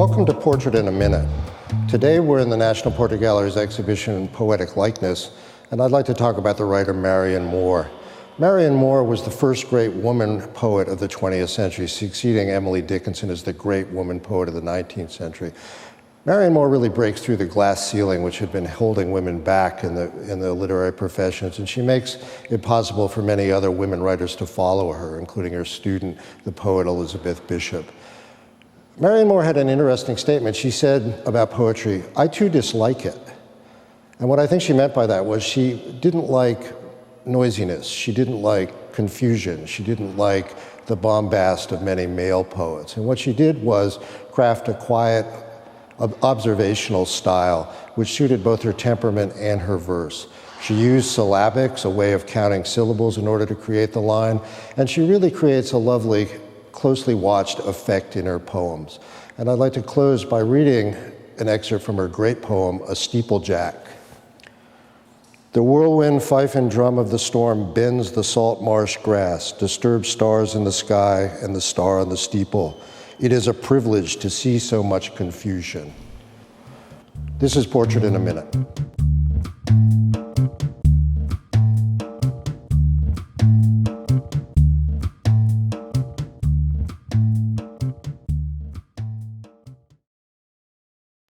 Welcome to Portrait in a Minute. Today we're in the National Portrait Gallery's exhibition Poetic Likeness, and I'd like to talk about the writer Marianne Moore. Marianne Moore was the first great woman poet of the 20th century, succeeding Emily Dickinson as the great woman poet of the 19th century. Marianne Moore really breaks through the glass ceiling which had been holding women back in the literary professions, and she makes it possible for many other women writers to follow her, including her student, the poet Elizabeth Bishop. Marianne Moore had an interesting statement. She said about poetry, "I too dislike it." And what I think she meant by that was she didn't like noisiness, she didn't like confusion, she didn't like the bombast of many male poets. And what she did was craft a quiet, observational style which suited both her temperament and her verse. She used syllabics, a way of counting syllables in order to create the line, and she really creates a lovely, closely watched effect in her poems. And I'd like to close by reading an excerpt from her great poem, A Steeplejack. The whirlwind, fife, and drum of the storm bends the salt marsh grass, disturbs stars in the sky and the star on the steeple. It is a privilege to see so much confusion. This is Portrait in a Minute.